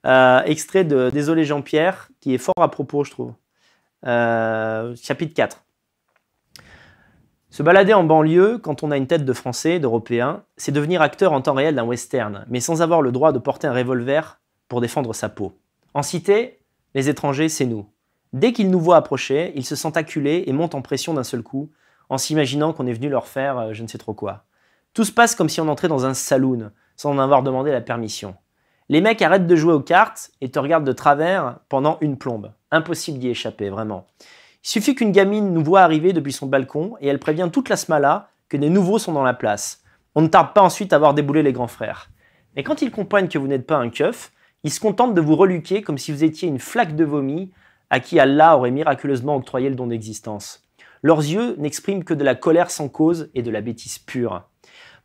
extrait de Désolé Jean-Pierre, qui est fort à propos, je trouve. Chapitre 4. Se balader en banlieue, quand on a une tête de Français, d'Européen, c'est devenir acteur en temps réel d'un western, mais sans avoir le droit de porter un revolver pour défendre sa peau. En cité, les étrangers, c'est nous. Dès qu'ils nous voient approcher, ils se sentent acculés et montent en pression d'un seul coup, en s'imaginant qu'on est venu leur faire je ne sais trop quoi. Tout se passe comme si on entrait dans un saloon, sans en avoir demandé la permission. Les mecs arrêtent de jouer aux cartes et te regardent de travers pendant une plombe. Impossible d'y échapper, vraiment. Il suffit qu'une gamine nous voit arriver depuis son balcon et elle prévient toute la smala que des nouveaux sont dans la place. On ne tarde pas ensuite à voir débouler les grands frères. Mais quand ils comprennent que vous n'êtes pas un keuf, ils se contentent de vous reluquer comme si vous étiez une flaque de vomi à qui Allah aurait miraculeusement octroyé le don d'existence. Leurs yeux n'expriment que de la colère sans cause et de la bêtise pure.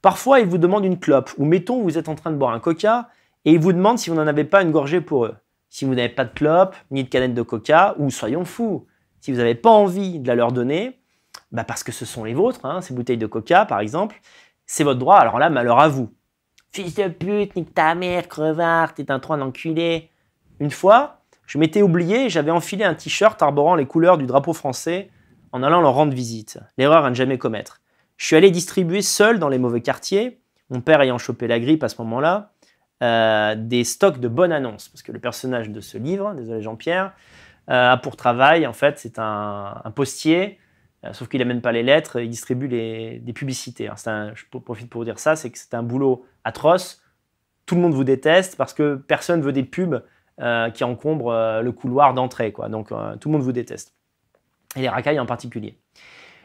Parfois, ils vous demandent une clope, ou mettons, vous êtes en train de boire un coca, et ils vous demandent si vous n'en avez pas une gorgée pour eux. Si vous n'avez pas de clope, ni de canette de coca, ou soyons fous, si vous n'avez pas envie de la leur donner, parce que ce sont les vôtres, ces bouteilles de coca par exemple, c'est votre droit, alors là, malheur à vous. Fils de pute, nique ta mère, crevard, t'es un trou d'enculé. Une fois, je m'étais oublié et j'avais enfilé un t-shirt arborant les couleurs du drapeau français en allant leur rendre visite. L'erreur à ne jamais commettre. Je suis allé distribuer seul dans les mauvais quartiers, mon père ayant chopé la grippe à ce moment-là, des stocks de bonnes annonces. Parce que le personnage de ce livre, désolé Jean-Pierre, a pour travail, en fait, c'est un postier, sauf qu'il n'amène pas les lettres, il distribue des publicités. Je profite pour vous dire ça, c'est que c'est un boulot atroce. Tout le monde vous déteste parce que personne veut des pubs qui encombrent le couloir d'entrée, quoi. Donc tout le monde vous déteste. Et les racailles en particulier.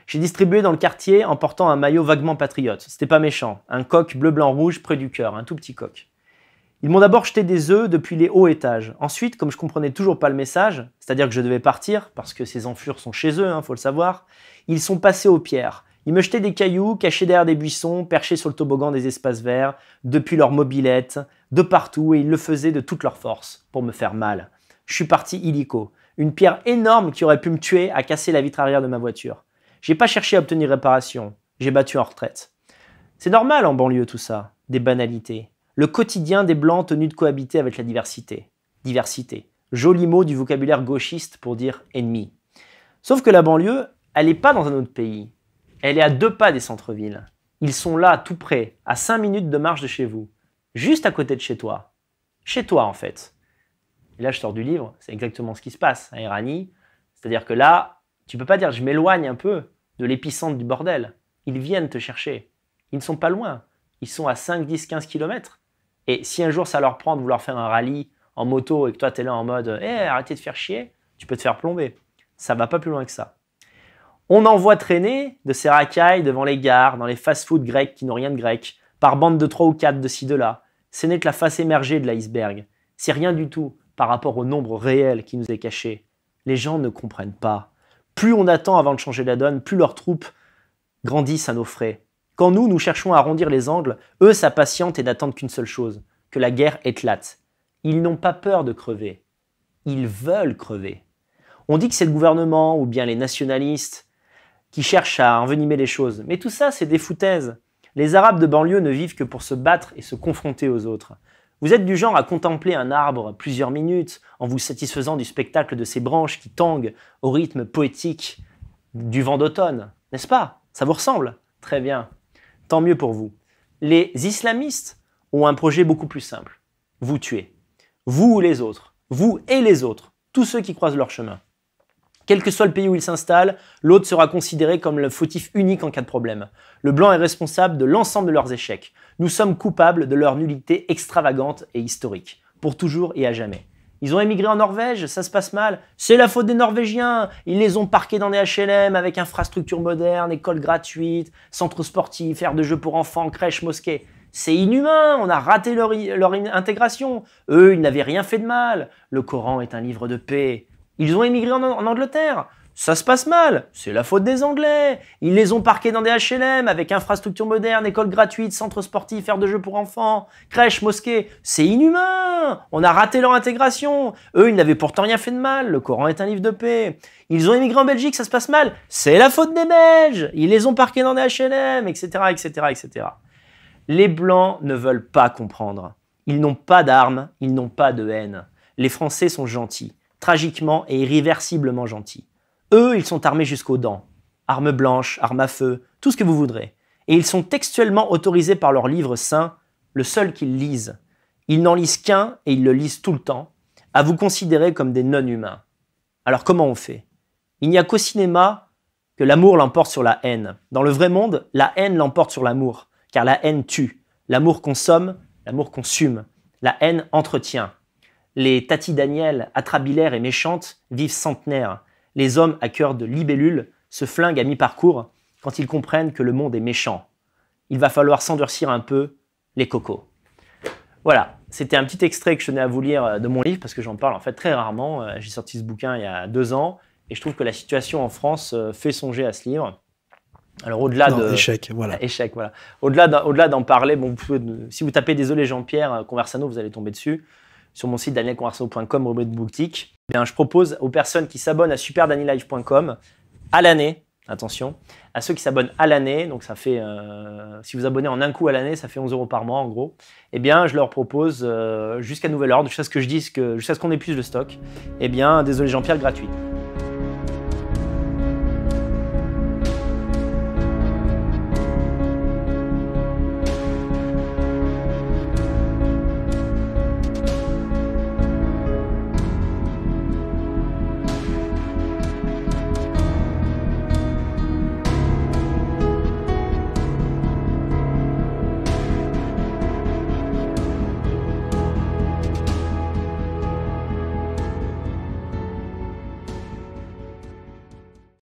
J'ai distribué dans le quartier en portant un maillot vaguement patriote. C'était pas méchant. Un coq bleu-blanc-rouge près du cœur, un tout petit coq. Ils m'ont d'abord jeté des œufs depuis les hauts étages. Ensuite, comme je comprenais toujours pas le message, c'est-à-dire que je devais partir, parce que ces enflures sont chez eux, faut le savoir, ils sont passés aux pierres. Ils me jetaient des cailloux, cachés derrière des buissons, perchés sur le toboggan des espaces verts, depuis leur mobilette, de partout, et ils le faisaient de toute leur force, pour me faire mal. Je suis parti illico. Une pierre énorme qui aurait pu me tuer a cassé la vitre arrière de ma voiture. J'ai pas cherché à obtenir réparation. J'ai battu en retraite. C'est normal en banlieue tout ça, des banalités. Le quotidien des Blancs tenus de cohabiter avec la diversité. Diversité. Joli mot du vocabulaire gauchiste pour dire ennemi. Sauf que la banlieue, elle n'est pas dans un autre pays. Elle est à 2 pas des centres-villes. Ils sont là, tout près, à 5 minutes de marche de chez vous. Juste à côté de chez toi. Chez toi, en fait. Et là, je sors du livre, c'est exactement ce qui se passe à Irani. C'est-à-dire que là, tu peux pas dire je m'éloigne un peu de l'épicentre du bordel. Ils viennent te chercher. Ils ne sont pas loin. Ils sont à 5, 10, 15 km. Et si un jour ça leur prend de vouloir faire un rallye en moto et que toi tu es là en mode arrêtez de faire chier, tu peux te faire plomber. Ça va pas plus loin que ça. On en voit traîner de ces racailles devant les gares, dans les fast-food grecs qui n'ont rien de grec, par bande de 3 ou 4 de ci de là. Ce n'est que la face émergée de l'iceberg. C'est rien du tout par rapport au nombre réel qui nous est caché. Les gens ne comprennent pas. Plus on attend avant de changer la donne, plus leurs troupes grandissent à nos frais. Quand nous cherchons à arrondir les angles, eux s'impatientent et n'attendent qu'une seule chose, que la guerre éclate. Ils n'ont pas peur de crever. Ils veulent crever. On dit que c'est le gouvernement ou bien les nationalistes qui cherchent à envenimer les choses. Mais tout ça, c'est des foutaises. Les Arabes de banlieue ne vivent que pour se battre et se confronter aux autres. Vous êtes du genre à contempler un arbre plusieurs minutes en vous satisfaisant du spectacle de ses branches qui tanguent au rythme poétique du vent d'automne, n'est-ce pas? Ça vous ressemble? Très bien. Tant mieux pour vous. Les islamistes ont un projet beaucoup plus simple. Vous tuer. Vous ou les autres. Vous et les autres. Tous ceux qui croisent leur chemin. Quel que soit le pays où il s'installe, l'autre sera considéré comme le fautif unique en cas de problème. Le blanc est responsable de l'ensemble de leurs échecs. Nous sommes coupables de leur nullité extravagante et historique. Pour toujours et à jamais. Ils ont émigré en Norvège, ça se passe mal. C'est la faute des Norvégiens. Ils les ont parqués dans des HLM avec infrastructures modernes, écoles gratuites, centres sportifs, aires de jeux pour enfants, crèches, mosquées. C'est inhumain, on a raté leur intégration. Eux, ils n'avaient rien fait de mal. Le Coran est un livre de paix. Ils ont émigré en Angleterre. Ça se passe mal. C'est la faute des Anglais. Ils les ont parqués dans des HLM avec infrastructures modernes, écoles gratuites, centres sportifs, aires de jeux pour enfants, crèches, mosquées. C'est inhumain. On a raté leur intégration. Eux, ils n'avaient pourtant rien fait de mal. Le Coran est un livre de paix. Ils ont émigré en Belgique, ça se passe mal. C'est la faute des Belges. Ils les ont parqués dans des HLM, etc., etc., etc. Les Blancs ne veulent pas comprendre. Ils n'ont pas d'armes, ils n'ont pas de haine. Les Français sont gentils, tragiquement et irréversiblement gentils. Eux, ils sont armés jusqu'aux dents. Armes blanches, armes à feu, tout ce que vous voudrez. Et ils sont textuellement autorisés par leur livre saint, le seul qu'ils lisent. Ils n'en lisent qu'un et ils le lisent tout le temps, à vous considérer comme des non-humains. Alors comment on fait? Il n'y a qu'au cinéma que l'amour l'emporte sur la haine. Dans le vrai monde, la haine l'emporte sur l'amour, car la haine tue. L'amour consomme, l'amour consume. La haine entretient. Les Tati Daniel, atrabilaires et méchantes, vivent centenaires. Les hommes à cœur de libellule se flinguent à mi-parcours quand ils comprennent que le monde est méchant. Il va falloir s'endurcir un peu, les cocos. Voilà, c'était un petit extrait que je tenais à vous lire de mon livre, parce que j'en parle en fait très rarement. J'ai sorti ce bouquin il y a 2 ans, et je trouve que la situation en France fait songer à ce livre. Alors au-delà de... Échec, voilà. Échec, voilà. Au-delà d'en parler, bon, si vous tapez Désolé Jean-Pierre Conversano, vous allez tomber dessus. Sur mon site danielconversano.com, rubrique boutique, bien, je propose aux personnes qui s'abonnent à superdanielive.com à l'année, attention, à ceux qui s'abonnent à l'année, donc ça fait, si vous abonnez en un coup à l'année, ça fait 11 € par mois en gros, eh bien je leur propose jusqu'à nouvel ordre, jusqu'à ce que je dise jusqu'à ce qu'on épuise le stock, eh bien Désolé Jean-Pierre gratuit.